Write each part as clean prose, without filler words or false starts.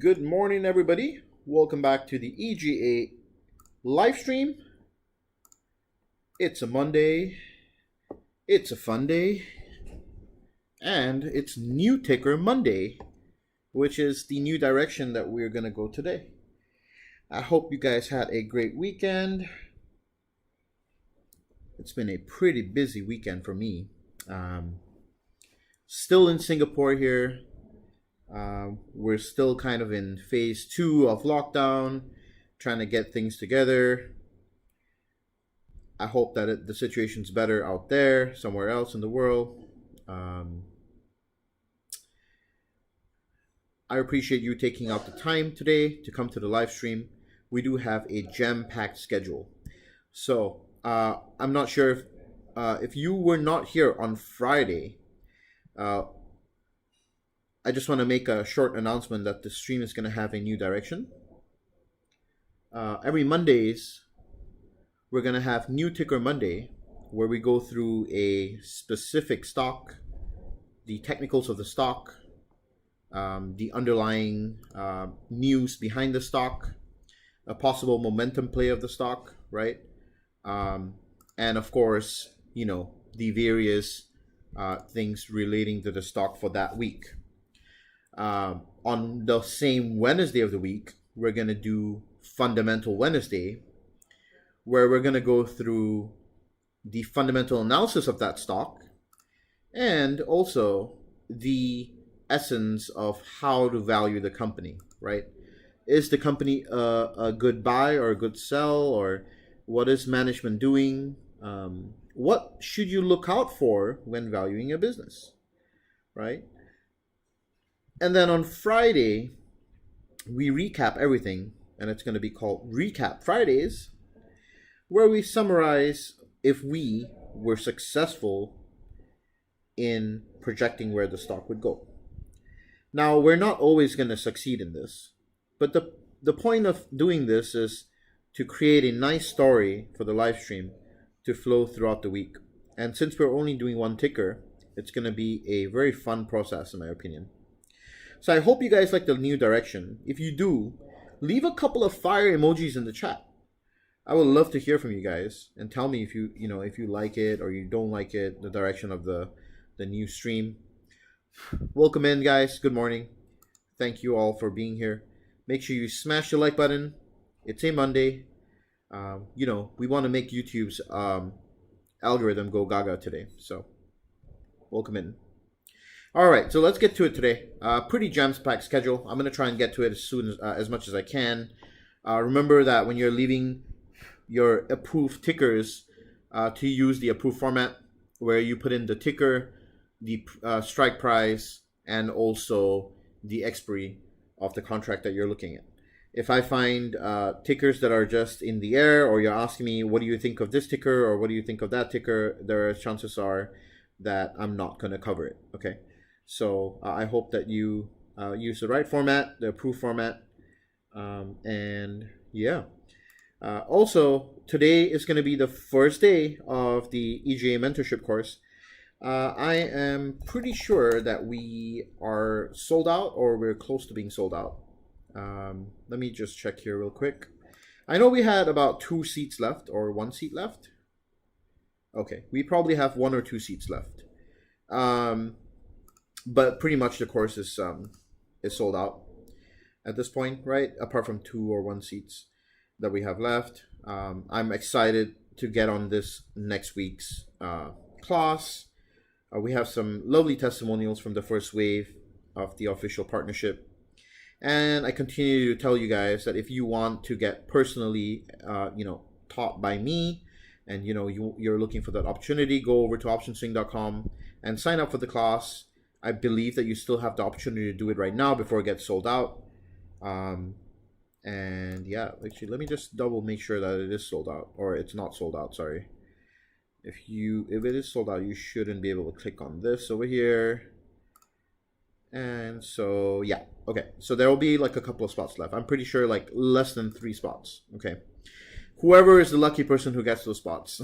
Good morning, everybody. Welcome back to the EGA live stream. It's a Monday. It's a fun day. And it's New Ticker Monday, which is the new direction that we're going to go today. I hope you guys had a great weekend. It's been a pretty busy weekend for me. Still in Singapore here. We're still kind of in phase 2 of lockdown, trying to get things together. I hope that the situation's better out there, somewhere else in the world. I appreciate you taking out the time today to come to the live stream. We do have a jam-packed schedule. So I'm not sure if you were not here on Friday. I just want to make a short announcement that the stream is going to have a new direction. Every Mondays, we're going to have New Ticker Monday, where we go through a specific stock, the technicals of the stock, the underlying news behind the stock, a possible momentum play of the stock, right? And of course, the various things relating to the stock for that week. On the same Wednesday of the week, we're going to do Fundamental Wednesday, where we're going to go through the fundamental analysis of that stock and also the essence of how to value the company, right? Is the company a good buy or a good sell, or what is management doing? What should you look out for when valuing a business, right? And then on Friday, we recap everything, and it's going to be called Recap Fridays, where we summarize if we were successful in projecting where the stock would go. Now, we're not always going to succeed in this, but the point of doing this is to create a nice story for the live stream to flow throughout the week. And since we're only doing one ticker, it's going to be a very fun process, in my opinion. So I hope you guys like the new direction. If you do, leave a couple of fire emojis in the chat. I would love to hear from you guys and tell me if you like it or you don't like it, the direction of the new stream. Welcome in, guys. Good morning. Thank you all for being here. Make sure you smash the like button. It's a Monday. We want to make YouTube's algorithm go gaga today. So welcome in. All right, so let's get to it today. Pretty jam-packed schedule. I'm going to try and get to it as much as I can. Remember that when you're leaving your approved tickers, to use the approved format, where you put in the ticker, the strike price, and also the expiry of the contract that you're looking at. If I find tickers that are just in the air, or you're asking me, what do you think of this ticker, or what do you think of that ticker, there are chances are that I'm not going to cover it, okay? So I hope that you use the right format, the approved format, and yeah. Also, today is going to be the first day of the EGA mentorship course. I am pretty sure that we are sold out, or we're close to being sold out. Let me just check here real quick. I know we had about 2 seats left, or 1 seat left. Okay, we probably have 1 or 2 seats left. But pretty much the course is sold out at this point, right? Apart from 2 or 1 seats that we have left. I'm excited to get on this next week's class. We have some lovely testimonials from the first wave of the official partnership. And I continue to tell you guys that if you want to get personally, taught by me, and you're looking for that opportunity, go over to optionswing.com and sign up for the class. I believe that you still have the opportunity to do it right now before it gets sold out. And yeah, actually, let me just double make sure that it is sold out, or it's not sold out. Sorry. If it is sold out, you shouldn't be able to click on this over here. And so yeah, okay. So there will be like a couple of spots left. I'm pretty sure like less than 3 spots. Okay. Whoever is the lucky person who gets those spots,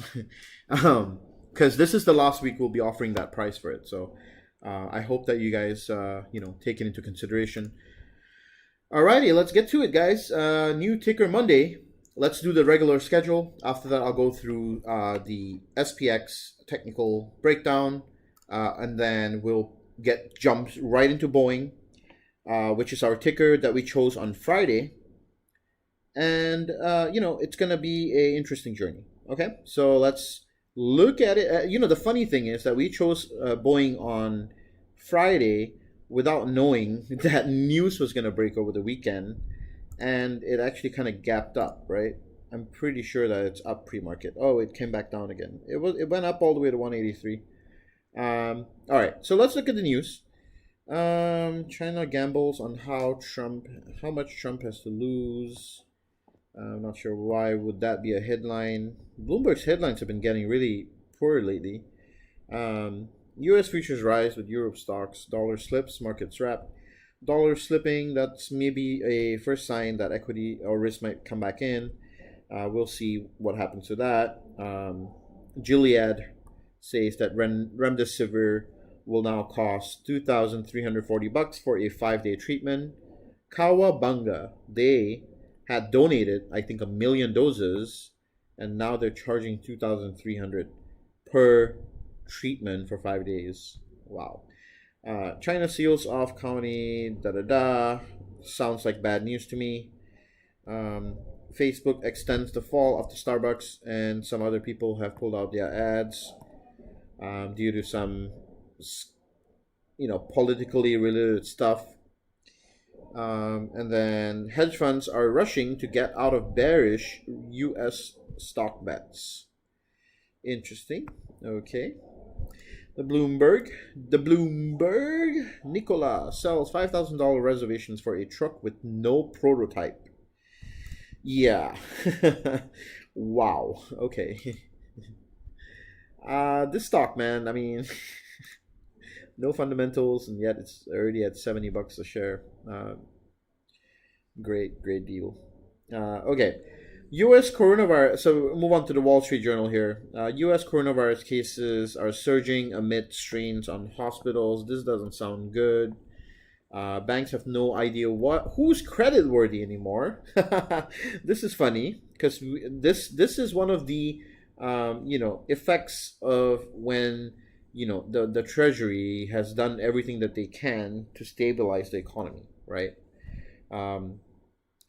because this is the last week we'll be offering that price for it. So I hope that you guys, take it into consideration. Alrighty, let's get to it, guys. New ticker Monday. Let's do the regular schedule. After that, I'll go through the SPX technical breakdown, and then we'll get jumped right into Boeing, which is our ticker that we chose on Friday. And it's gonna be a interesting journey. Okay, so let's look at it. The funny thing is that we chose Boeing on Friday without knowing that news was gonna break over the weekend, and it actually kind of gapped up, right? I'm pretty sure that it's up pre-market. Oh, it came back down again. It went up all the way to 183. All right, so let's look at the news. China gambles on how much Trump has to lose. I'm not sure why would that be a headline. Bloomberg's headlines have been getting really poor lately. U.S. futures rise with Europe stocks. Dollar slips, markets wrap. Dollar slipping, that's maybe a first sign that equity or risk might come back in. We'll see what happens to that. Gilead says that remdesivir will now cost $2,340 for a 5-day treatment. Kawabanga, they had donated, I think, 1 million doses, and now they're charging $2,300 per treatment for 5 days. Wow. China seals off colony, sounds like bad news to me. Facebook extends the fall of the Starbucks, and some other people have pulled out their ads due to some, politically related stuff. And then hedge funds are rushing to get out of bearish U.S. stock bets. Interesting. Okay. The Bloomberg. Nicola sells $5,000 reservations for a truck with no prototype. Yeah. Wow. Okay. This stock, man, I mean, no fundamentals, and yet it's already at $70 a share. Great deal. Okay. U.S. coronavirus. So move on to the Wall Street Journal here. U.S. coronavirus cases are surging amid strains on hospitals. This doesn't sound good. Banks have no idea who's creditworthy anymore. This is funny because this is one of the effects of when the Treasury has done everything that they can to stabilize the economy, right?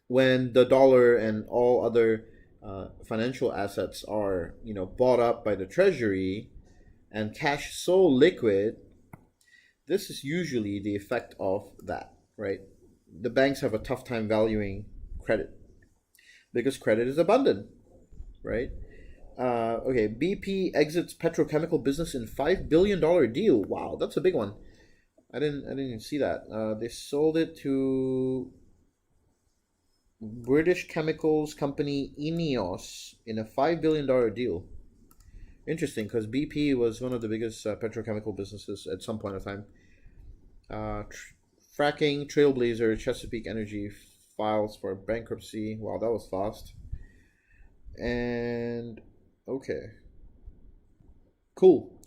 When the dollar and all other financial assets are bought up by the Treasury and cash so liquid, this is usually the effect of that, right? The banks have a tough time valuing credit because credit is abundant, right? Okay, BP exits petrochemical business in $5 billion deal. Wow, that's a big one. I didn't even see that. They sold it to British chemicals company Ineos in a $5 billion deal. Interesting, because BP was one of the biggest petrochemical businesses at some point of time. Fracking trailblazer Chesapeake Energy files for bankruptcy. Wow, that was fast. And okay, cool.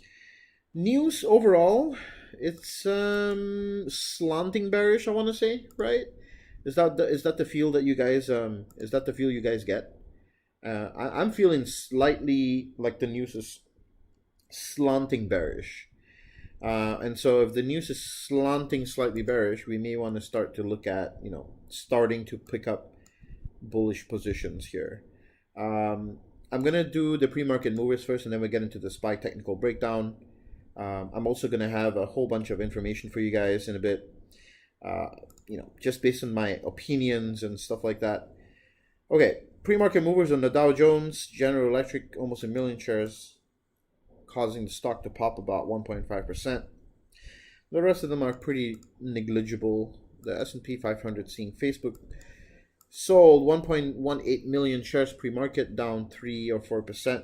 News overall, it's slanting bearish, I want to say, right? Is that the feel that you guys get? I'm feeling slightly like the news is slanting bearish. And so if the news is slanting slightly bearish, we may want to start to look at, starting to pick up bullish positions here. I'm going to do the pre-market movers first, and then we get into the SPY technical breakdown. I'm also going to have a whole bunch of information for you guys in a bit, just based on my opinions and stuff like that. Okay, pre-market movers on the Dow Jones, General Electric, almost 1 million shares, causing the stock to pop about 1.5%. The rest of them are pretty negligible. The S&P 500 seeing Facebook sold 1.18 million shares pre-market, down 3 or 4%.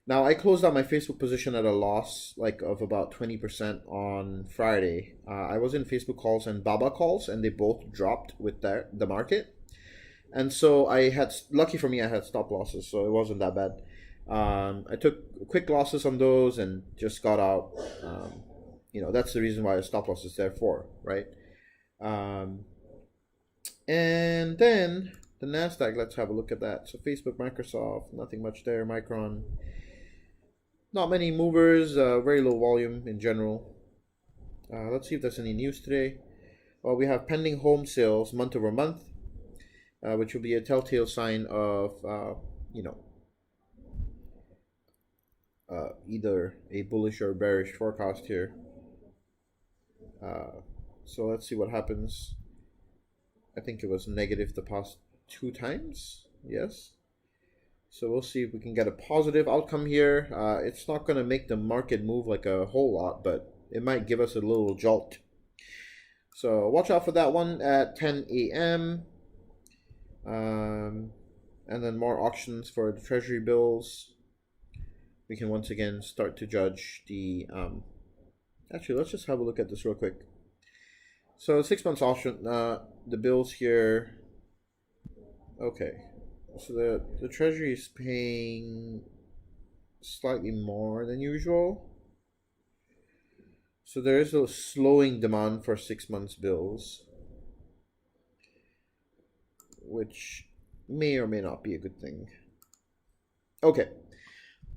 Now, I closed out my Facebook position at a loss of about 20% on Friday. I was in Facebook calls and Baba calls, and they both dropped with the market. And so lucky for me, I had stop losses, so it wasn't that bad. I took quick losses on those and just got out. That's the reason why a stop loss is there for, right? And then the NASDAQ, let's have a look at that. So Facebook, Microsoft, nothing much there. Micron, not many movers, very low volume in general. Let's see if there's any news today. Well, we have pending home sales month over month, which will be a telltale sign of, either a bullish or bearish forecast here. So let's see what happens. I think it was negative the past 2 times. Yes. So we'll see if we can get a positive outcome here. It's not going to make the market move like a whole lot, but it might give us a little jolt. So watch out for that one at 10 a.m. And then more auctions for the treasury bills. We can once again start to judge the... actually, let's just have a look at this real quick. So 6 months auction, the bills here. Okay. So the treasury is paying slightly more than usual. So there is a slowing demand for 6 months bills, which may or may not be a good thing. Okay,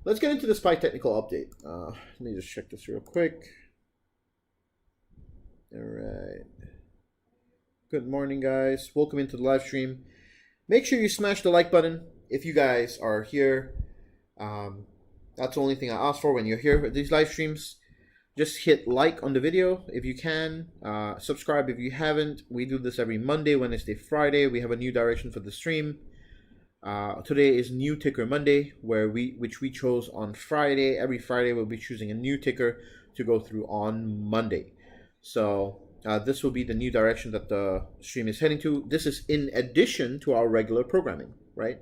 let's get into the SPY technical update. Let me just check this real quick. All right. Good morning, guys. Welcome into the live stream. Make sure you smash the like button if you guys are here. That's the only thing I ask for when you're here at these live streams. Just hit like on the video if you can. Subscribe if you haven't. We do this every Monday, Wednesday, Friday. We have a new direction for the stream. Today is New Ticker Monday, which we chose on Friday. Every Friday we'll be choosing a new ticker to go through on Monday. So this will be the new direction that the stream is heading to. This is in addition to our regular programming, right?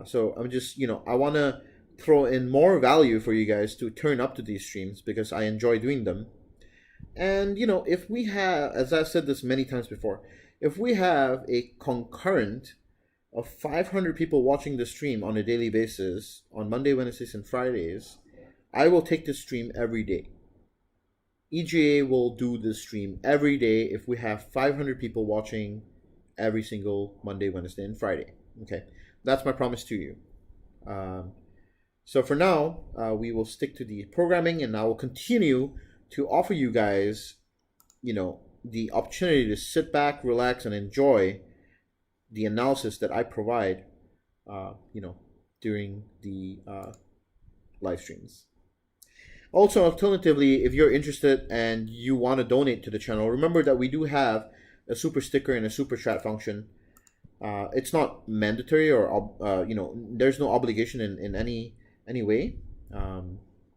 So I'm just, I want to throw in more value for you guys to turn up to these streams because I enjoy doing them. And, if we have, as I've said this many times before, if we have a concurrent of 500 people watching the stream on a daily basis on Monday, Wednesdays, and Fridays, I will take this stream every day. EGA will do this stream every day if we have 500 people watching every single Monday, Wednesday, and Friday. Okay, that's my promise to you. So for now, we will stick to the programming, and I will continue to offer you guys, the opportunity to sit back, relax, and enjoy the analysis that I provide, during the live streams. Also, alternatively, if you're interested and you want to donate to the channel, remember that we do have a super sticker and a super chat function. It's not mandatory or, there's no obligation in any way.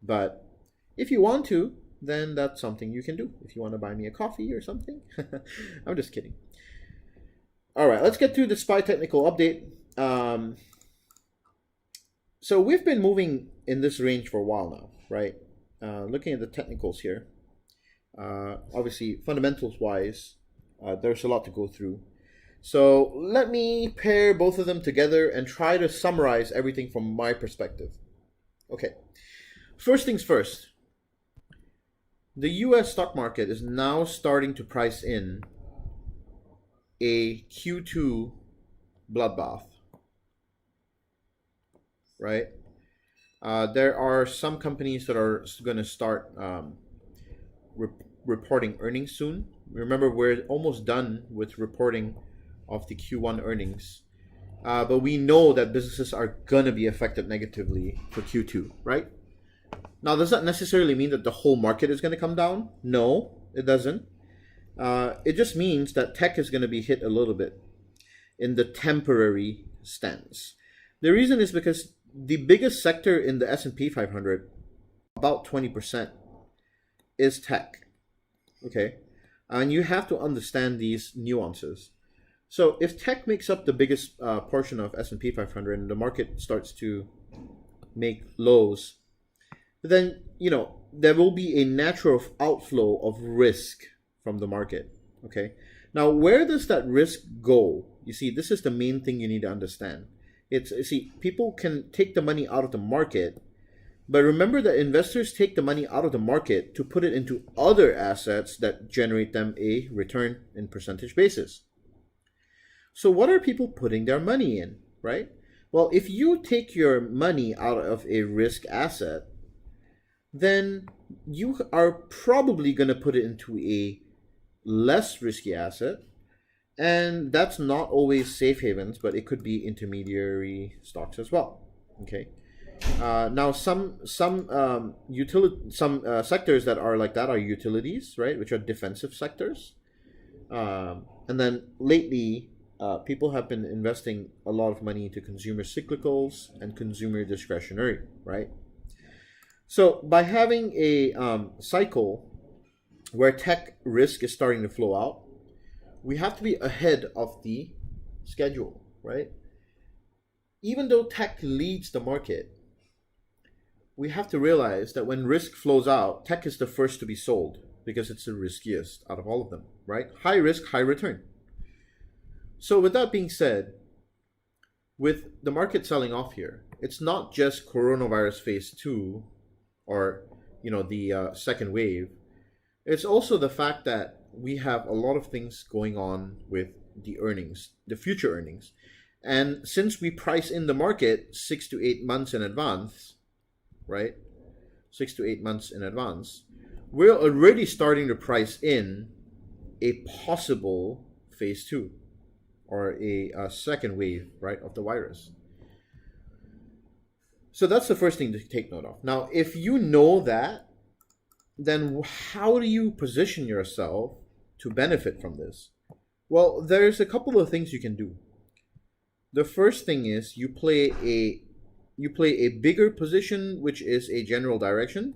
But if you want to, then that's something you can do. If you want to buy me a coffee or something. I'm just kidding. All right, let's get to the SPY technical update. So we've been moving in this range for a while now, right? Looking at the technicals here, obviously fundamentals wise, there's a lot to go through. So let me pair both of them together and try to summarize everything from my perspective. Okay, first things first. The US stock market is now starting to price in a Q2 bloodbath, right? There are some companies that are going to start reporting earnings soon. Remember, we're almost done with reporting of the Q1 earnings. But we know that businesses are going to be affected negatively for Q2, right? Now, does that necessarily mean that the whole market is going to come down? No, it doesn't. It just means that tech is going to be hit a little bit in the temporary stance. The reason is because the biggest sector in the S&P 500, about 20%, is tech. Okay? And you have to understand these nuances. So if tech makes up the biggest portion of S&P 500 and the market starts to make lows, then, there will be a natural outflow of risk from the market. Okay? Now, where does that risk go? You see, this is the main thing you need to understand. People can take the money out of the market, but remember that investors take the money out of the market to put it into other assets that generate them a return in percentage basis. So what are people putting their money in, right? Well, if you take your money out of a risk asset, then you are probably going to put it into a less risky asset. And that's not always safe havens, but it could be intermediary stocks as well. Okay. Now, some sectors that are like that are utilities, right, which are defensive sectors. And then lately, people have been investing a lot of money into consumer cyclicals and consumer discretionary, right? So by having a cycle where tech risk is starting to flow out, we have to be ahead of the schedule, right? Even though tech leads the market, we have to realize that when risk flows out, tech is the first to be sold because it's the riskiest out of all of them, right? High risk, high return. So with that being said, with the market selling off here, it's not just coronavirus phase 2 or the second wave. It's also the fact that we have a lot of things going on with the earnings, the future earnings. And since we price in the market 6 to 8 months in advance, right? 6 to 8 months in advance, we're already starting to price in a possible phase 2 or a second wave, right, of the virus. So that's the first thing to take note of. Now, if you know that, then how do you position yourself to benefit from this? Well, there's a couple of things you can do. The first thing is you play a bigger position, which is a general direction,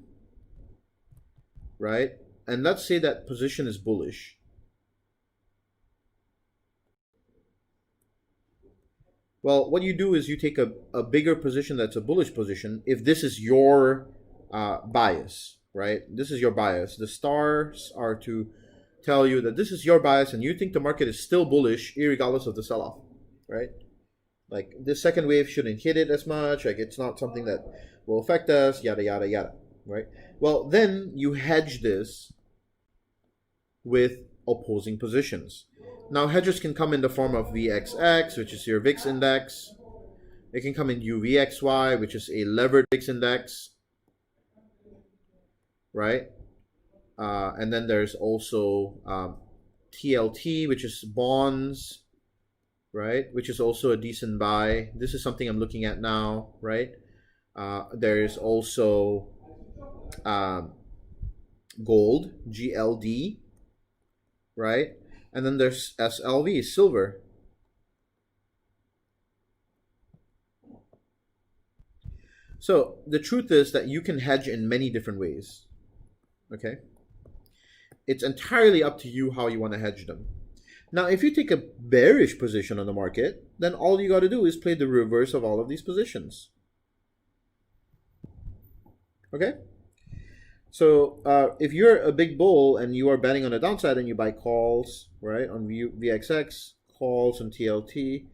right? And let's say that position is bullish. Well, what you do is you take a bigger position that's a bullish position if this is your bias, right? This is your bias. The stars are to tell you that this is your bias and you think the market is still bullish regardless of the sell-off, right? Like this second wave shouldn't hit it as much, like it's not something that will affect us, yada, yada, yada, right? Well, then you hedge this with opposing positions. Now, hedges can come in the form of VXX, which is your VIX index. It can come in UVXY, which is a levered VIX index, right? And then there's also TLT, which is bonds, right? Which is also a decent buy. This is something I'm looking at now, right? There's also gold, GLD, right? And then there's SLV, silver. So the truth is that you can hedge in many different ways, okay? It's entirely up to you how you want to hedge them. Now, if you take a bearish position on the market, then all you got to do is play the reverse of all of these positions. Okay? So if you're a big bull and you are betting on the downside and you buy calls, right, on VXX, calls on TLT,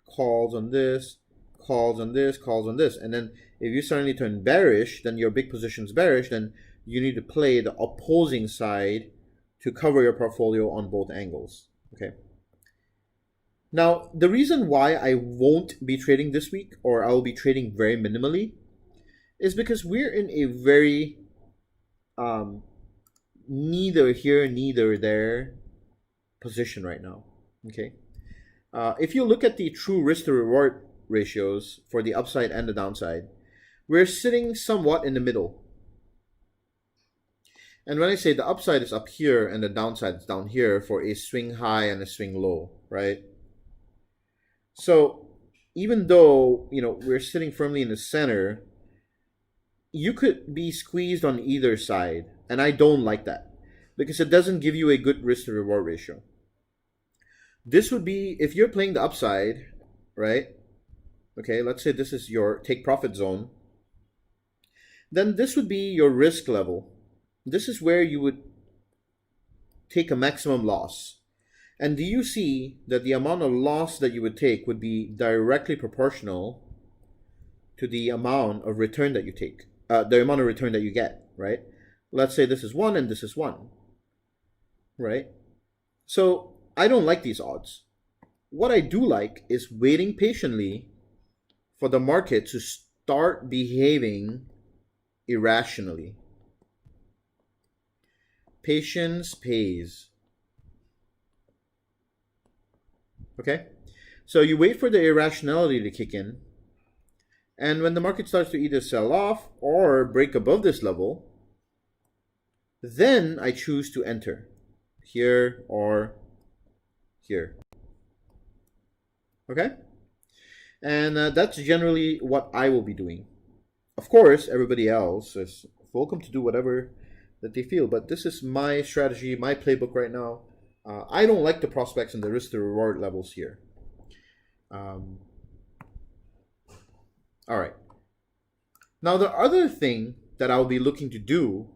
calls on this, calls on this, calls on this, and then if you suddenly turn bearish, then your big position's bearish, then you need to play the opposing side to cover your portfolio on both angles. Okay. Now, the reason why I won't be trading this week, or I'll be trading very minimally, is because we're in a very neither here, neither there position right now. Okay. If you look at the true risk to reward ratios for the upside and the downside, we're sitting somewhat in the middle. And when I say the upside is up here and the downside is down here for a swing high and a swing low, right? So even though, we're sitting firmly in the center, you could be squeezed on either side. And I don't like that because it doesn't give you a good risk to reward ratio. This would be, if you're playing the upside, right? Okay, let's say this is your take profit zone. Then this would be your risk level. This is where you would take a maximum loss. And do you see that the amount of loss that you would take would be directly proportional to the amount of return that you take, the amount of return that you get, right? Let's say this is 1 and this is 1, right? So I don't like these odds. what I do like is waiting patiently for the market to start behaving irrationally. Patience pays. Okay? So you wait for the irrationality to kick in, and when the market starts to either sell off or break above this level, then I choose to enter here or here. Okay? And that's generally what I will be doing. Of course, everybody else is welcome to do whatever that they feel, but this is my strategy, my playbook right now. I don't like the prospects and the risk to reward levels here. All right. Now, the other thing that I'll be looking to do,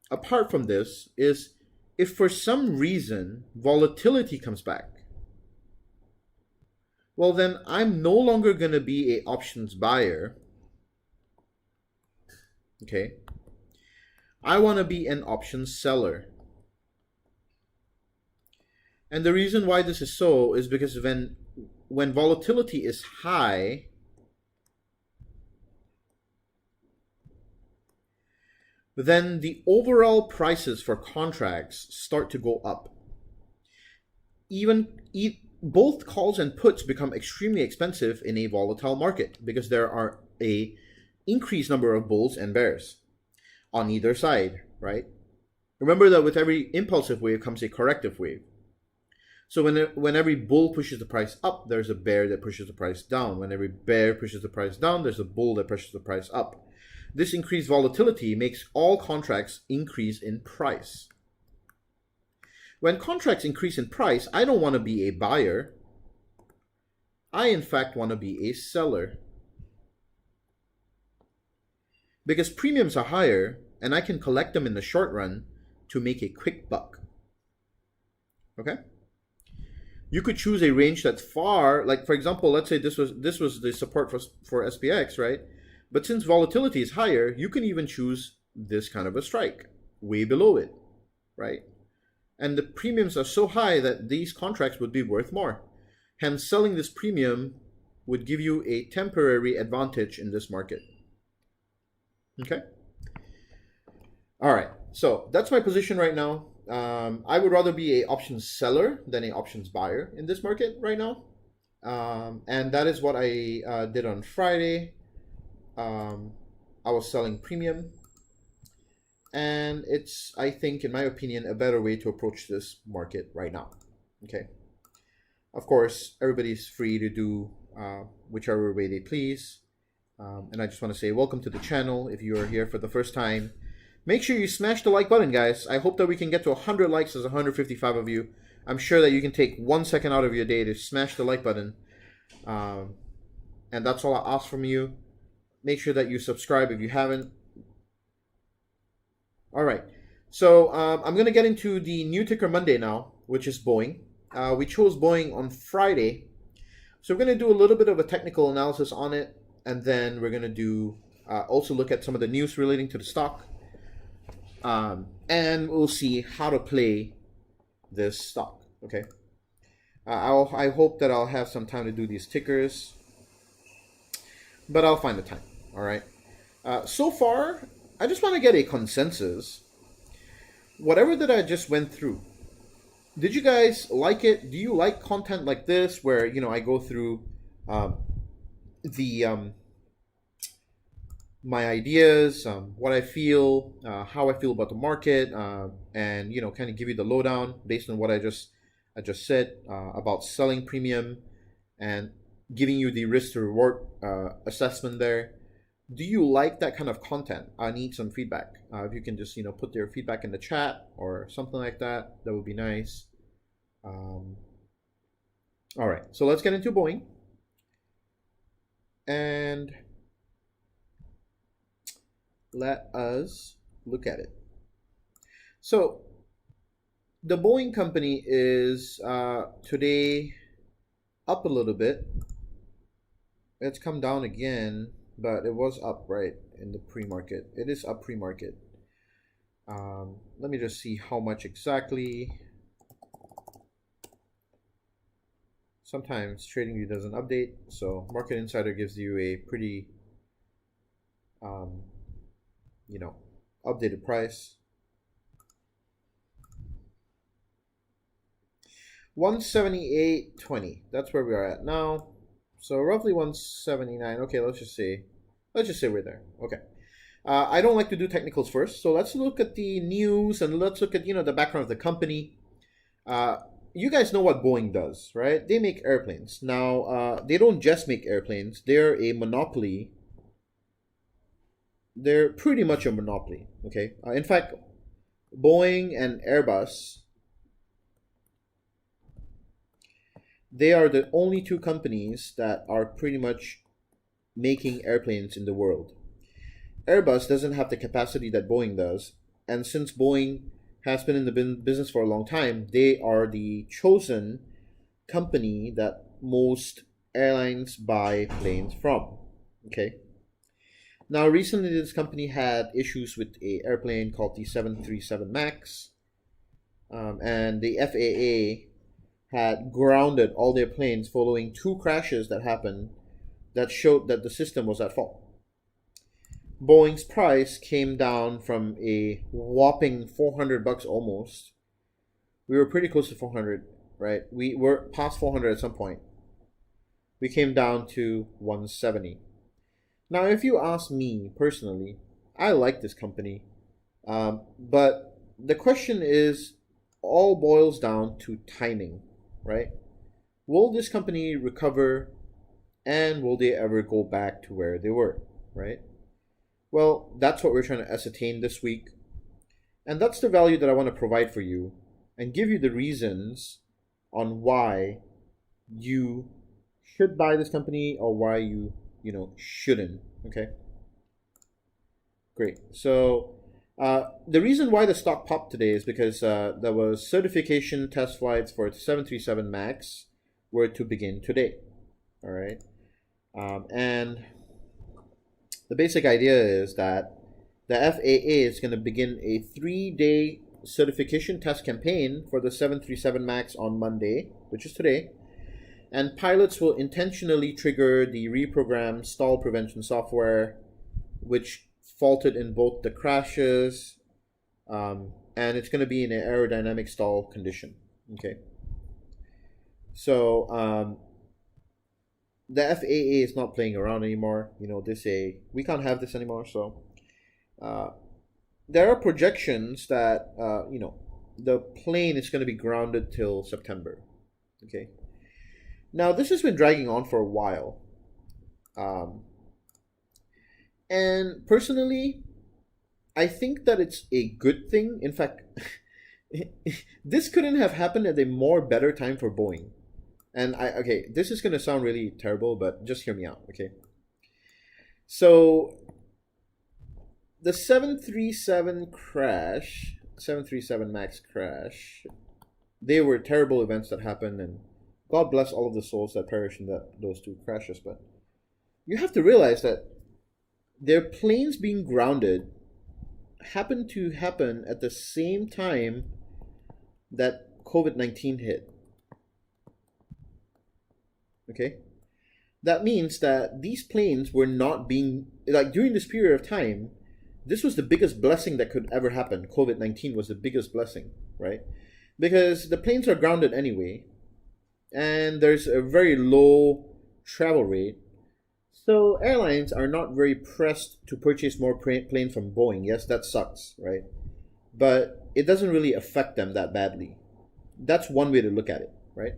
apart from this, is if for some reason volatility comes back, well, then I'm no longer going to be a options buyer. Okay. I want to be an options seller. And the reason why this is so is because when volatility is high, then the overall prices for contracts start to go up. Both calls and puts become extremely expensive in a volatile market because there are a increased number of bulls and bears on either side, right? Remember that with every impulsive wave comes a corrective wave. So when every bull pushes the price up, there's a bear that pushes the price down. When every bear pushes the price down, there's a bull that pushes the price up. This increased volatility makes all contracts increase in price. When contracts increase in price, I don't want to be a buyer. I, in fact, want to be a seller. Because premiums are higher, and I can collect them in the short run to make a quick buck. Okay? You could choose a range that's far, like for example, let's say this was the support for SPX, right? But since volatility is higher, you can even choose this kind of a strike, way below it, right? And the premiums are so high that these contracts would be worth more. Hence, selling this premium would give you a temporary advantage in this market. Okay? All right, so that's my position right now. I would rather be an options seller than an options buyer in this market right now. And that is what I did on Friday. I was selling premium. And it's, I think, in my opinion, a better way to approach this market right now. Okay. Of course, everybody's free to do whichever way they please. And I just want to say welcome to the channel. If you are here for the first time, make sure you smash the like button, guys. I hope that we can get to 100 likes. There's 155 of you. I'm sure that you can take 1 second out of your day to smash the like button. And that's all I ask from you. Make sure that you subscribe if you haven't. All right. So I'm going to get into the new ticker Monday now, which is Boeing. We chose Boeing on Friday. So we're going to do a little bit of a technical analysis on it. And then we're going to do also look at some of the news relating to the stock. And we'll see how to play this stock. Okay. I hope that I'll have some time to do these tickers. But I'll find the time. All right. So far, I just want to get a consensus. Whatever that I just went through, did you guys like it? Do you like content like this where, you know, I go through my ideas, what I feel, how I feel about the market, and, you know, kind of give you the lowdown based on what I just said about selling premium and giving you the risk to reward assessment there. Do you like that kind of content? I need some feedback. If you can just, you know, put your feedback in the chat or something like that, that would be nice. All right, so let's get into Boeing. And let us look at it. So the Boeing company is today up a little bit. It's come down again. But it was up, right, in the pre-market. It is up pre-market. Let me just see how much exactly. sometimes TradingView doesn't update, so Market Insider gives you a pretty, updated price. 178.20. That's where we are at now. So roughly 179. Okay, let's just say we're there. Okay. I don't like to do technicals first, so let's look at the news and let's look at the background of the company. You guys know what Boeing does, right? They make airplanes. Now, they don't just make airplanes. They're a monopoly. They're pretty much a monopoly, okay? In fact, Boeing and Airbus, they are the only two companies that are pretty much making airplanes in the world. Airbus doesn't have the capacity that Boeing does, and since Boeing has been in the business for a long time, they are the chosen company that most airlines buy planes from. Okay. Now, recently this company had issues with an airplane called the 737 MAX, and the FAA had grounded all their planes following two crashes that happened that showed that the system was at fault. Boeing's price came down from a whopping $400 almost. We were pretty close to 400, right? We were past 400 at some point. We came down to 170. Now, if you ask me personally, I like this company, but the question is, all boils down to timing, right? Will this company recover, and will they ever go back to where they were, right? Well, that's what we're trying to ascertain this week. And that's the value that I want to provide for you and give you the reasons on why you should buy this company or why you shouldn't. Okay? Great. So the reason why the stock popped today is because there was certification test flights for the 737 MAX were to begin today. All right? And the basic idea is that the FAA is going to begin a 3-day certification test campaign for the 737 MAX on Monday, which is today, and pilots will intentionally trigger the reprogrammed stall prevention software, which faulted in both the crashes, and it's going to be in an aerodynamic stall condition. Okay. So, the FAA is not playing around anymore. They say we can't have this anymore. So there are projections that the plane is going to be grounded till September. Okay. Now this has been dragging on for a while, and personally, I think that it's a good thing. In fact, this couldn't have happened at a more better time for Boeing. And this is going to sound really terrible, but just hear me out, okay? So, the 737 MAX crash, they were terrible events that happened, and God bless all of the souls that perished in those two crashes. But you have to realize that their planes being grounded happened to happen at the same time that COVID-19 hit. Okay? That means that these planes were not being, during this period of time, this was the biggest blessing that could ever happen. COVID-19 was the biggest blessing, right? Because the planes are grounded anyway, and there's a very low travel rate. So airlines are not very pressed to purchase more planes from Boeing. Yes, that sucks, right? But it doesn't really affect them that badly. That's one way to look at it, right?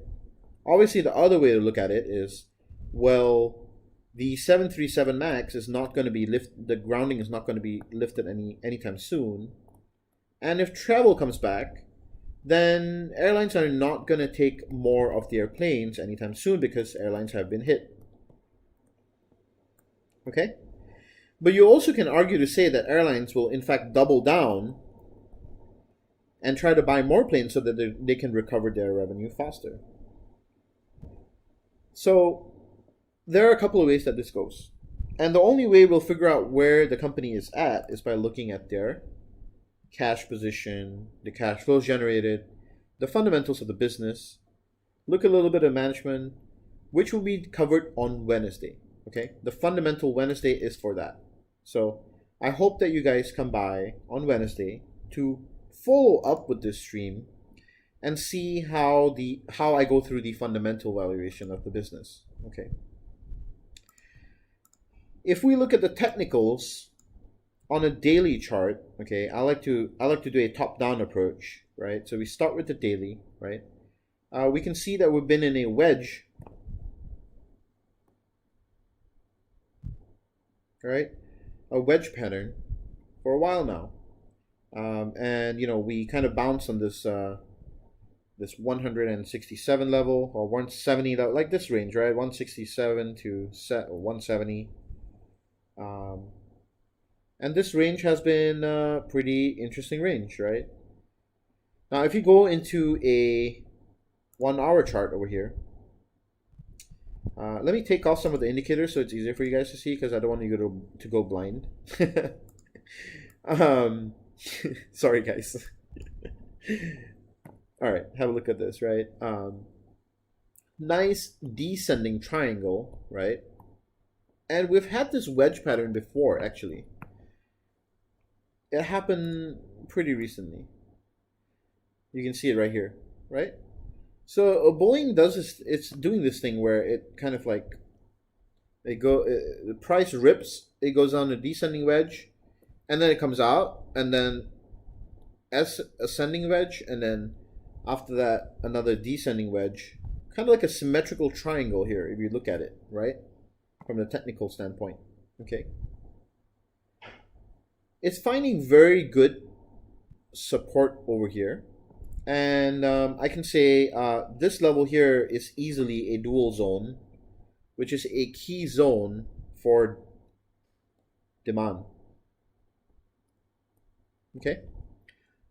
Obviously, the other way to look at it is, well, the 737 MAX is not going to be the grounding is not going to be lifted anytime soon. And if travel comes back, then airlines are not going to take more of their planes anytime soon because airlines have been hit. Okay? But you also can argue to say that airlines will in fact double down and try to buy more planes so that they can recover their revenue faster. So there are a couple of ways that this goes. And the only way we'll figure out where the company is at is by looking at their cash position, the cash flows generated, the fundamentals of the business, look a little bit at management, which will be covered on Wednesday. Okay, the fundamental Wednesday is for that. So I hope that you guys come by on Wednesday to follow up with this stream and see how I go through the fundamental valuation of the business. Okay. If we look at the technicals on a daily chart, okay, I like to do a top-down approach, right? So we start with the daily, right? We can see that we've been in a wedge, right? A wedge pattern for a while now, and we kind of bounce on this this 167 level or 170 level, like this range, right? 167 to 170. And this range has been a pretty interesting range, right? Now, if you go into a 1 hour chart over here, let me take off some of the indicators so it's easier for you guys to see, because I don't want you to go blind. Sorry, guys. All right, have a look at this, right? Nice descending triangle, right? And we've had this wedge pattern before, actually. It happened pretty recently. You can see it right here, right? So Boeing does this. It's doing this thing where it kind of like the price rips. It goes on a descending wedge, and then it comes out, and then ascending wedge, and then after that another descending wedge. Kind of like a symmetrical triangle here, if you look at it, right? From the technical standpoint, okay. It's finding very good support over here. And I can say this level here is easily a dual zone, which is a key zone for demand. Okay.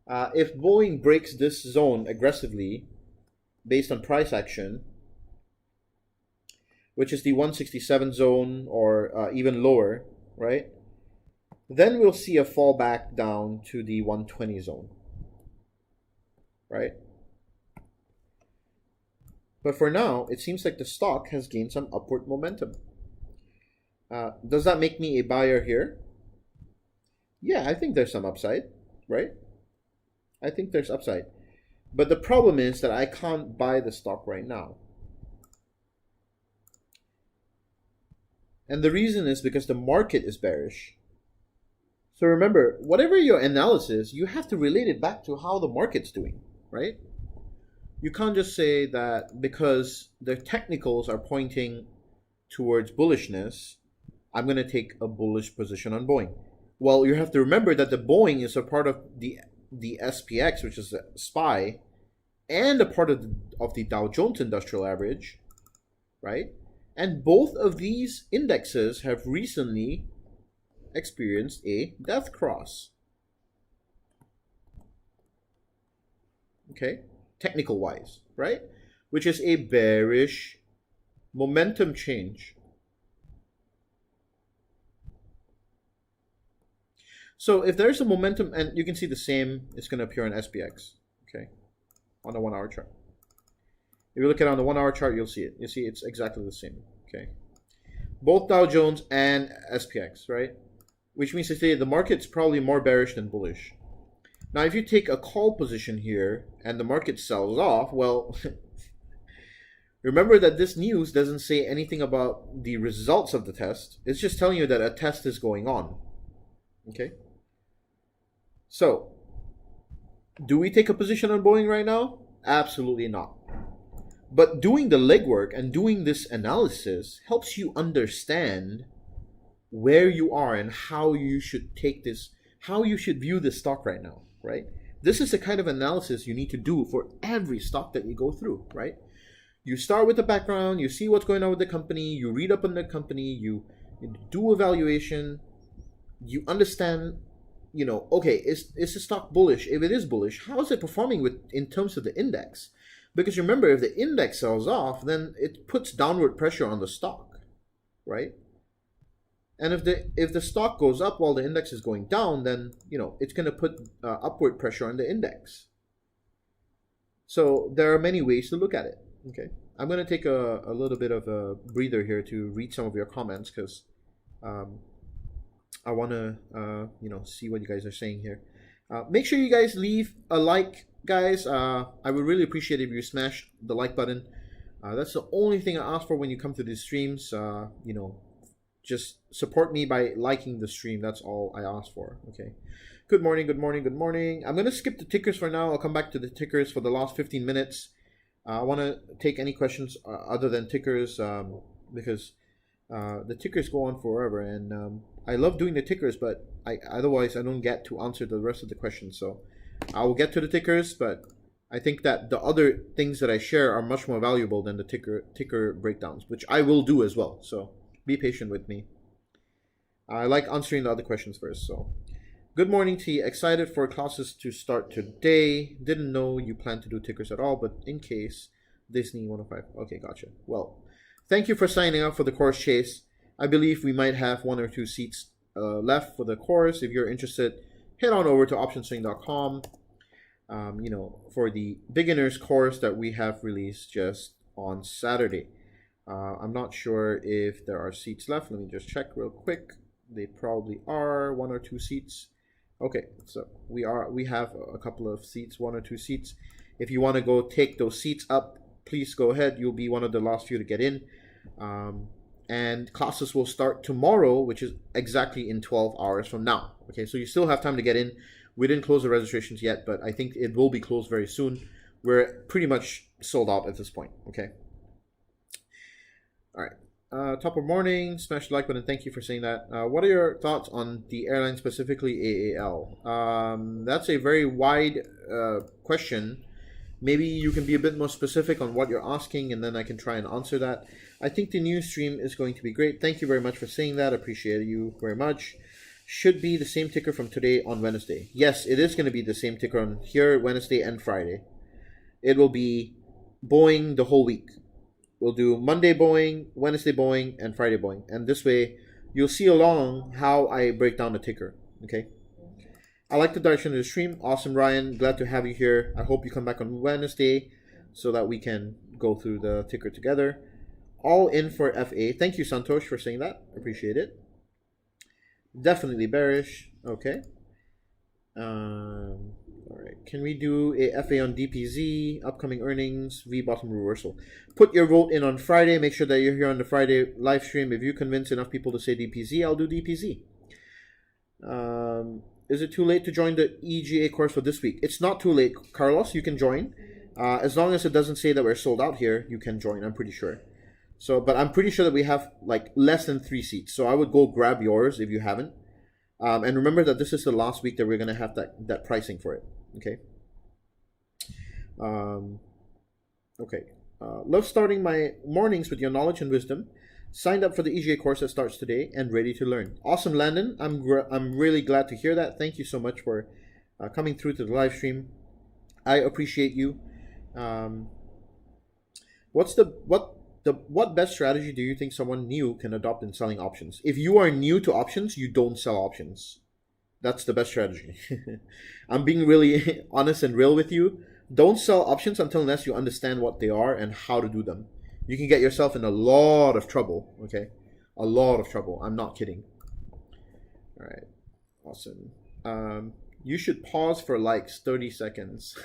If Boeing breaks this zone aggressively based on price action, which is the 167 zone or even lower, right? Then we'll see a fallback down to the 120 zone, right? But for now, it seems like the stock has gained some upward momentum. Does that make me a buyer here? Yeah, I think there's some upside, right? I think there's upside. But the problem is that I can't buy the stock right now. And the reason is because the market is bearish. So remember, whatever your analysis, you have to relate it back to how the market's doing, right? You can't just say that because the technicals are pointing towards bullishness, I'm going to take a bullish position on Boeing. Well, you have to remember that the Boeing is a part of the SPX, which is a SPY, and a part of the Dow Jones Industrial Average, right? And both of these indexes have recently experienced a death cross. Okay, technical wise, right? Which is a bearish momentum change. So if there's a momentum, and you can see the same, it's going to appear on SPX, okay, on the 1 hour chart. If you look at it on the 1 hour chart, you'll see it. You see it's exactly the same, okay? Both Dow Jones and SPX, right? Which means to say the market's probably more bearish than bullish. Now, if you take a call position here and the market sells off, well, remember that this news doesn't say anything about the results of the test. It's just telling you that a test is going on, okay? So, do we take a position on Boeing right now? Absolutely not. But doing the legwork and doing this analysis helps you understand where you are and how you should take this, how you should view the stock right now, right? This is the kind of analysis you need to do for every stock that you go through, right? You start with the background, you see what's going on with the company, you read up on the company, you do evaluation, you understand, okay, is the stock bullish? If it is bullish, how is it performing in terms of the index? Because remember, if the index sells off, then it puts downward pressure on the stock, right? And if the stock goes up while the index is going down, then it's going to put upward pressure on the index. So there are many ways to look at it, Okay, I'm gonna take a little bit of a breather here to read some of your comments because um, I want to see what you guys are saying here. Make sure you guys leave a like, guys. I would really appreciate if you smash the like button. That's the only thing I ask for when you come to these streams. Just support me by liking the stream. That's all I ask for. Okay. Good morning, good morning, good morning. I'm gonna skip the tickers for now. I'll come back to the tickers for the last 15 minutes. I want to take any questions other than tickers because the tickers go on forever, and I love doing the tickers, but otherwise I don't get to answer the rest of the questions. So I will get to the tickers, but I think that the other things that I share are much more valuable than the ticker breakdowns, which I will do as well. So be patient with me. I like answering the other questions first. So good morning, T. Excited for classes to start today. Didn't know you plan to do tickers at all, but in case, Disney 105. Okay, gotcha. Well, thank you for signing up for the course, Chase. I believe we might have 1 or 2 seats left for the course. If you're interested, head on over to optionswing.com. For the beginners course that we have released just on Saturday. I'm not sure if there are seats left. Let me just check real quick. They probably are 1 or 2 seats. Okay, so we have a couple of seats, 1 or 2 seats. If you want to go take those seats up, please go ahead. You'll be one of the last few to get in. And classes will start tomorrow, which is exactly in 12 hours from now. Okay, so you still have time to get in. We didn't close the registrations yet, but I think it will be closed very soon. We're pretty much sold out at this point. Okay. All right. Top of morning. Smash the like button. Thank you for saying that. What are your thoughts on the airline, specifically AAL? That's a very wide question. Maybe you can be a bit more specific on what you're asking, and then I can try and answer that. I think the new stream is going to be great. Thank you very much for saying that. Appreciate you very much. Should be the same ticker from today on Wednesday. Yes, it is going to be the same ticker on here Wednesday and Friday. It will be Boeing the whole week. We'll do Monday Boeing, Wednesday Boeing, and Friday Boeing. And this way, you'll see along how I break down the ticker. Okay? I like the direction of the stream. Awesome, Ryan. Glad to have you here. I hope you come back on Wednesday so that we can go through the ticker together. All in for FA. Thank you, Santosh, for saying that. Appreciate it. Definitely bearish. Okay. All right. Can we do a FA on DPZ? Upcoming earnings, V bottom reversal. Put your vote in on Friday. Make sure that you're here on the Friday live stream. If you convince enough people to say DPZ, I'll do DPZ. Is it too late to join the EGA course for this week? It's not too late, Carlos. You can join. As long as it doesn't say that we're sold out here, you can join. I'm pretty sure. So, but I'm pretty sure that we have like less than 3 seats. So I would go grab yours if you haven't. And remember that this is the last week that we're going to have that pricing for it. Okay. Okay. Love starting my mornings with your knowledge and wisdom. Signed up for the EGA course that starts today and ready to learn. Awesome, Landon. I'm really glad to hear that. Thank you so much for coming through to the live stream. I appreciate you. What best strategy do you think someone new can adopt in selling options? If you are new to options, you don't sell options. That's the best strategy. I'm being really honest and real with you. Don't sell options unless you understand what they are and how to do them. You can get yourself in a lot of trouble, okay? A lot of trouble. I'm not kidding. All right. Awesome. You should pause for like 30 seconds.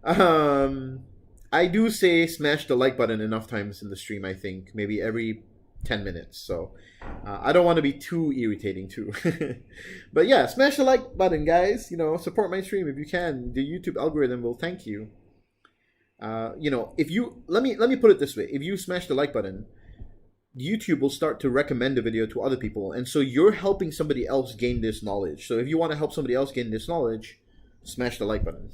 I do say smash the like button enough times in the stream, I think. Maybe every 10 minutes. So I don't want to be too irritating too. But yeah, smash the like button, guys. Support my stream if you can. The YouTube algorithm will thank you. If you let me put it this way: if you smash the like button, YouTube will start to recommend the video to other people, and so you're helping somebody else gain this knowledge. So if you want to help somebody else gain this knowledge, smash the like button.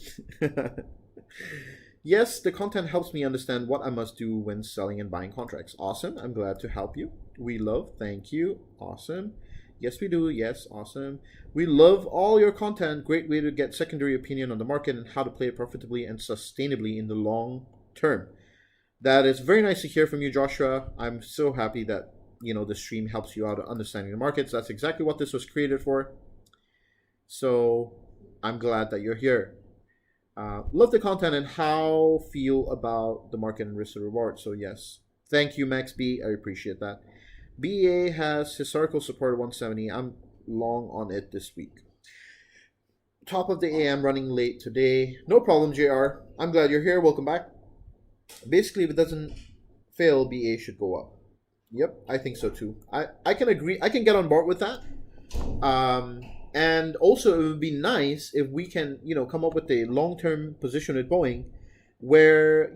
Yes, the content helps me understand what I must do when selling and buying contracts. Awesome. I'm glad to help you. We love. Thank you. Awesome. Yes, we do. Yes, awesome. We love all your content. Great way to get secondary opinion on the market and how to play it profitably and sustainably in the long term. That is very nice to hear from you, Joshua. I'm so happy that, the stream helps you out understanding the markets. That's exactly what this was created for. So I'm glad that you're here. Love the content and how feel about the market and risk to reward. So yes, thank you, Max B. I appreciate that. BA has historical support 170. I'm long on it this week. Top of the AM running late today. No problem, JR. I'm glad you're here. Welcome back. Basically, if it doesn't fail, BA should go up. Yep, I think so too. I can agree. I can get on board with that. And also, it would be nice if we can, come up with a long-term position at Boeing where,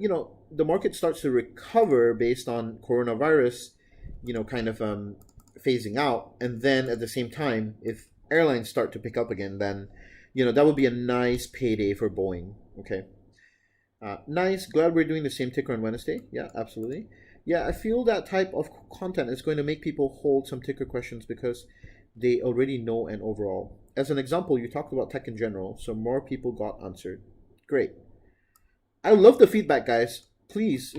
the market starts to recover based on coronavirus, kind of phasing out. And then at the same time, if airlines start to pick up again, then, that would be a nice payday for Boeing. Okay. Nice. Glad we're doing the same ticker on Wednesday. Yeah, absolutely. Yeah, I feel that type of content is going to make people hold some ticker questions because they already know an overall. As an example, you talked about tech in general, so more people got answered. Great. I love the feedback, guys. Please,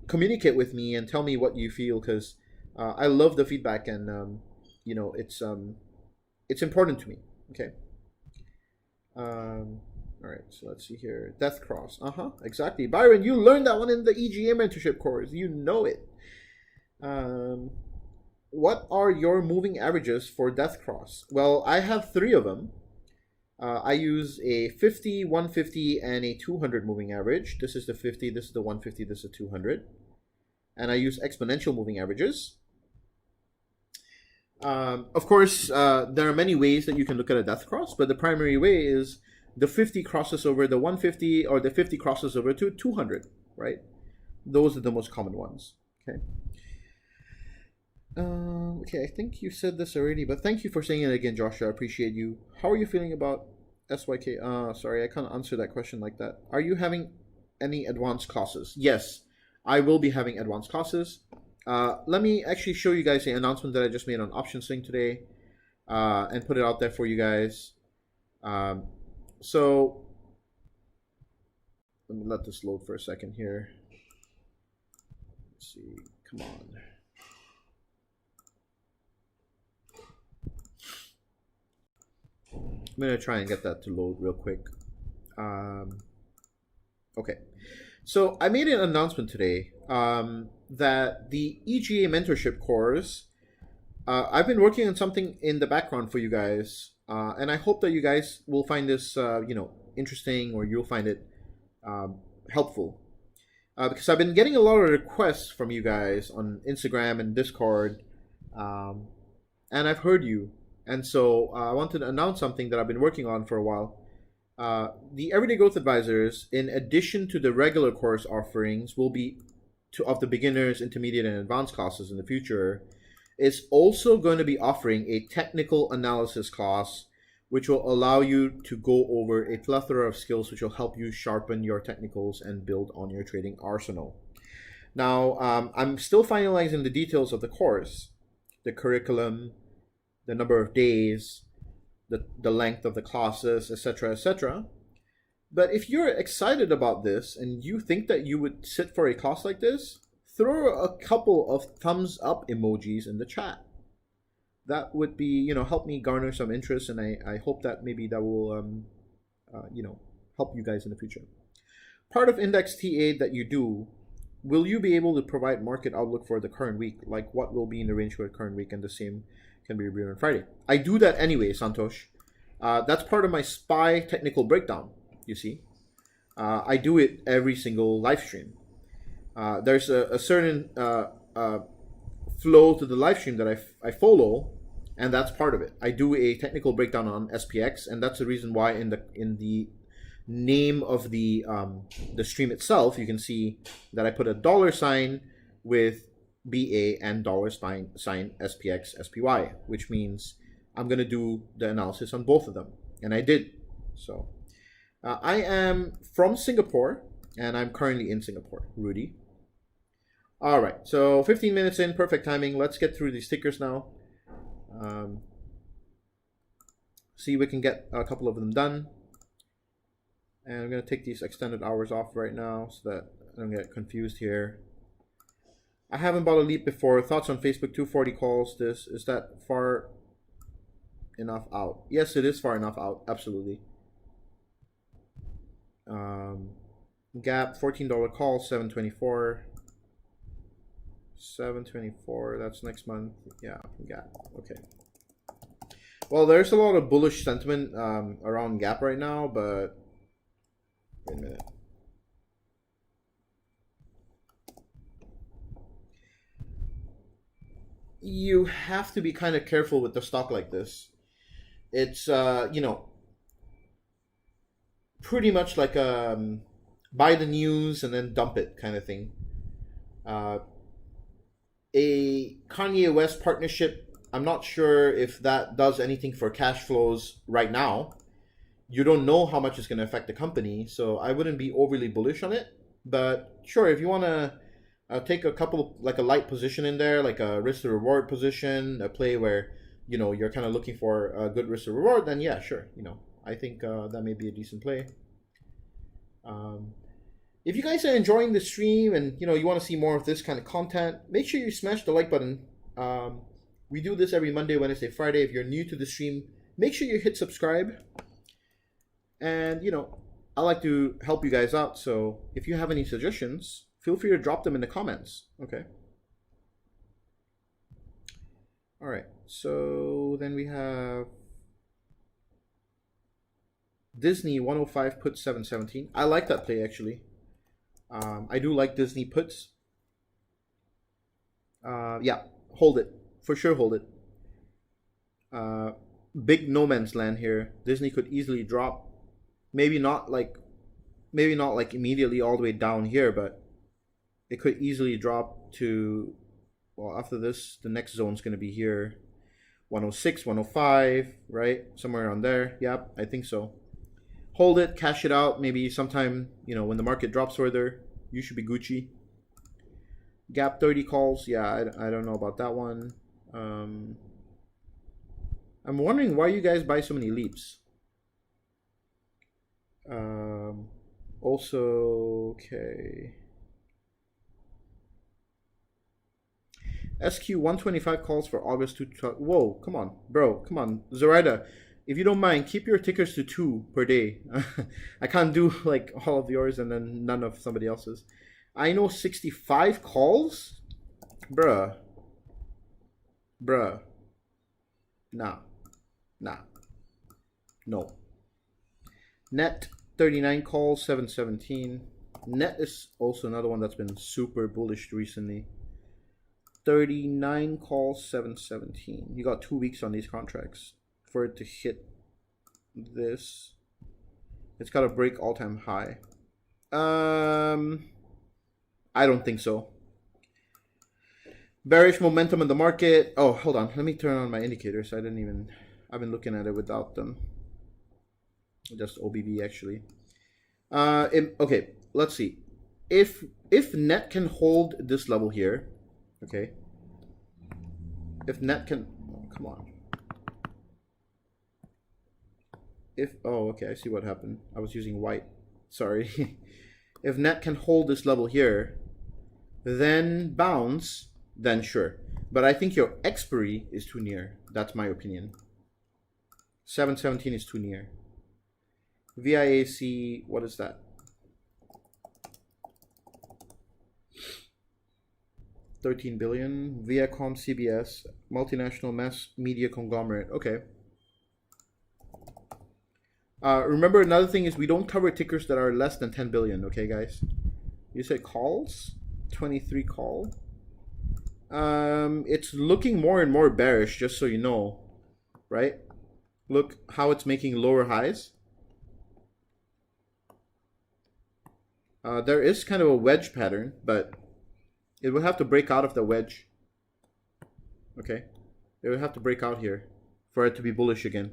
communicate with me and tell me what you feel, because I love the feedback, and it's important to me. Okay. All right, so let's see here. Death Cross. Exactly. Byron, you learned that one in the EGA mentorship course. You know it. What are your moving averages for Death Cross? Well, I have 3 of them. I use a 50, 150, and a 200 moving average. This is the 50, this is the 150, this is the 200. And I use exponential moving averages. Of course, there are many ways that you can look at a Death Cross, but the primary way is the 50 crosses over the 150, or the 50 crosses over to 200, right? Those are the most common ones. Okay. Okay, I think you said this already, but thank you for saying it again, Joshua. I appreciate you. How are you feeling about SYK? Sorry, I can't answer that question like that. Are you having any advanced classes? Yes, I will be having advanced classes. Let me actually show you guys the announcement that I just made on OptionSwing today, and put it out there for you guys. So let me let this load for a second here. Let's see, come on. I'm going to try and get that to load real quick. Okay. So I made an announcement today that the EGA mentorship course, I've been working on something in the background for you guys. And I hope that you guys will find this, interesting, or you'll find it helpful. Because I've been getting a lot of requests from you guys on Instagram and Discord. And I've heard you. And so I wanted to announce something that I've been working on for a while. The Everyday Growth Advisors, in addition to the regular course offerings, will be of the beginners, intermediate, and advanced classes in the future, is also going to be offering a technical analysis class, which will allow you to go over a plethora of skills which will help you sharpen your technicals and build on your trading arsenal. Now, I'm still finalizing the details of the course, the curriculum, the number of days, the length of the classes, etc., etc. But if you're excited about this and you think that you would sit for a class like this, throw a couple of thumbs up emojis in the chat. That would be, help me garner some interest, and I hope that maybe that will, help you guys in the future. Part of Index TA that you do, will you be able to provide market outlook for the current week, like what will be in the range for the current week, and the same can be reviewed on Friday? I do that anyway, Santosh. That's part of my SPY technical breakdown, you see. I do it every single live stream. There's a certain flow to the live stream that I follow, and that's part of it. I do a technical breakdown on SPX, and that's the reason why in the name of the stream itself, you can see that I put a $sign with BA and $sign SPX SPY, which means I'm going to do the analysis on both of them, and I did. So I am from Singapore, and I'm currently in Singapore. Rudy. All right, so 15 minutes in, perfect timing. Let's get through these stickers now. See if we can get a couple of them done. And I'm going to take these extended hours off right now so that I don't get confused here. I haven't bought a leap before. Thoughts on Facebook 240 calls. Is that far enough out? Yes, it is far enough out. Absolutely. Gap, $14 call, 724. 724, that's next month. Yeah, Gap. Okay. Well, there's a lot of bullish sentiment around Gap right now, but wait a minute. You have to be kind of careful with the stock like this. It's you know, pretty much like buy the news and then dump it kind of thing. A Kanye West partnership, I'm not sure if that does anything for cash flows right now. You don't know how much it's going to affect the company, so I wouldn't be overly bullish on it. But sure, if you want to take a couple, like a light position in there, like a risk to reward position, a play where you're kind of looking for a good risk to reward, then yeah, sure. I think that may be a decent play. If you guys are enjoying the stream and you want to see more of this kind of content, make sure you smash the like button. We do this every Monday, Wednesday, Friday. If you're new to the stream, make sure you hit subscribe. And I like to help you guys out, so if you have any suggestions, feel free to drop them in the comments. Okay. All right. So then we have Disney 105 put 717. I like that play actually. I do like Disney puts. Yeah, hold it for sure. Hold it. Big no man's land here. Disney could easily drop. Maybe not like immediately all the way down here, but it could easily drop to, well, after this, the next zone is going to be here. 106, 105, right? Somewhere around there. Yep, I think so. Hold it, cash it out. Maybe sometime, when the market drops further, you should be Gucci. Gap 30 calls. Yeah, I don't know about that one. I'm wondering why you guys buy so many leaps. Also, okay. SQ 125 calls for August 2. Whoa, come on, bro. Come on. Zoraida, if you don't mind, keep your tickers to 2 per day. I can't do like all of yours and then none of somebody else's. I know 65 calls? Bruh. Nah. No. Net 39 calls, 717. Net is also another one that's been super bullish recently. 39 calls, 717. You got 2 weeks on these contracts for it to hit this. It's got to break all-time high. I don't think so. Bearish momentum in the market. Oh, hold on. Let me turn on my indicators. I've been looking at it without them. Just OBB actually. Okay, let's see. If net can hold this level here, okay. If net can, oh, come on. Okay, I see what happened. I was using white. Sorry. If net can hold this level here, then bounce, then sure. But I think your expiry is too near. That's my opinion. 717 is too near. VIAC, what is that? 13 billion. Viacom, CBS, multinational mass media conglomerate. Okay. Remember, another thing is we don't cover tickers that are less than 10 billion. Okay, guys. You said calls? 23 call. It's looking more and more bearish, just so you know, right? Look how it's making lower highs. There is kind of a wedge pattern, but it would have to break out of the wedge. Okay, it would have to break out here for it to be bullish again.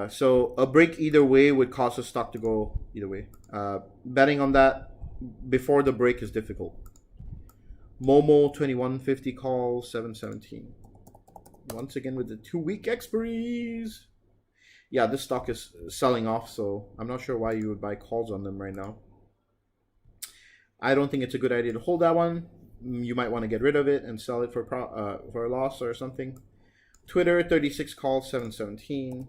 So a break either way would cause the stock to go either way. Betting on that before the break is difficult. Momo 2150 call 717. Once again with the 2-week expiries. Yeah, this stock is selling off, so I'm not sure why you would buy calls on them right now. I don't think it's a good idea to hold that one. You might want to get rid of it and sell it for a loss or something. Twitter 36 calls 717.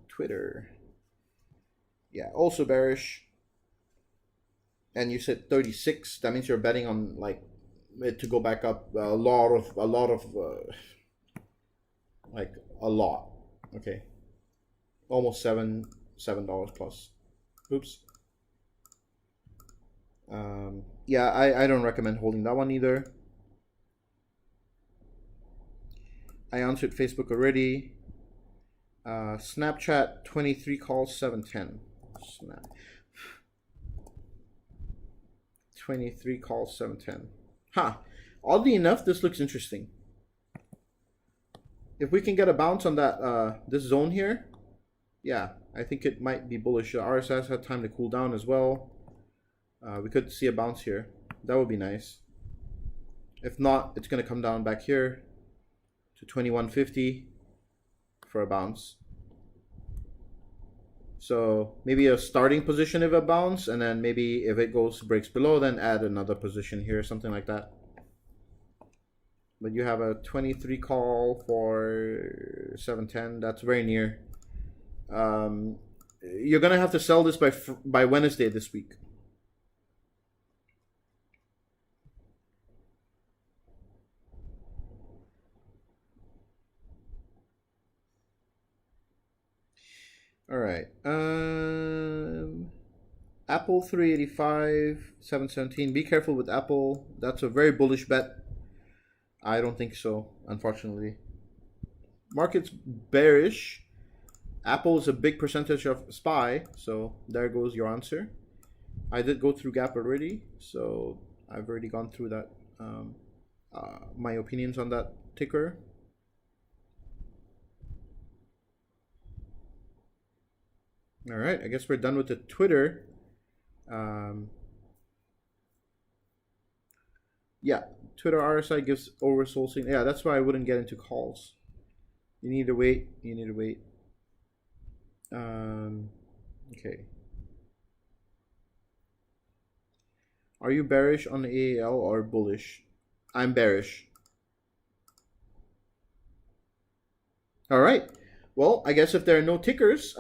Twitter. Yeah, also bearish. And you said 36. That means you're betting on like it to go back up a lot. Like a lot. Okay. Almost $7 plus. Oops. Yeah, I don't recommend holding that one either. I answered Facebook already. Snapchat 23 calls 710. Snap. 23 calls 710. Huh. Oddly enough, this looks interesting. If we can get a bounce on that this zone here, yeah, I think it might be bullish. RSS had time to cool down as well. We could see a bounce here. That would be nice. If not, it's going to come down back here to 2150 for a bounce. So maybe a starting position if it bounce, and then maybe if it breaks below, then add another position here, something like that. But you have a 23 call for 710. That's very near. You're gonna have to sell this by Wednesday this week. All right. Apple 385, 717. Be careful with Apple. That's a very bullish bet. I don't think so, unfortunately. Market's bearish. Apple is a big percentage of SPY, so there goes your answer. I did go through Gap already, so I've already gone through that. My opinions on that ticker. All right, I guess we're done with the Twitter. Yeah, Twitter RSI gives oversold. Yeah, that's why I wouldn't get into calls. You need to wait. You need to wait. Okay. Are you bearish on the AAL or bullish? I'm bearish. All right. Well, I guess if there are no tickers,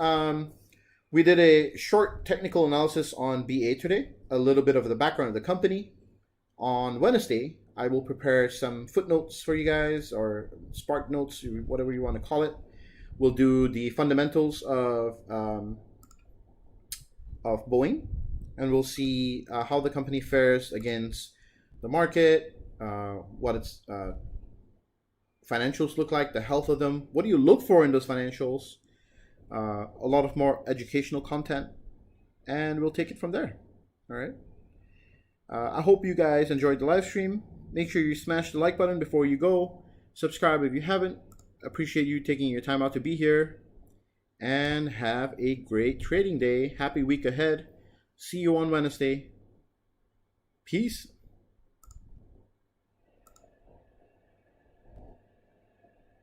we did a short technical analysis on BA today, a little bit of the background of the company. On Wednesday, I will prepare some footnotes for you guys, or spark notes, whatever you want to call it. We'll do the fundamentals of Boeing, and we'll see how the company fares against the market, what its financials look like, the health of them. What do you look for in those financials? A lot of more educational content, and we'll take it from there. All right. I hope you guys enjoyed the live stream. Make sure you smash the like button before you go. Subscribe if you haven't. Appreciate you taking your time out to be here. And have a great trading day. Happy week ahead. See you on Wednesday. Peace.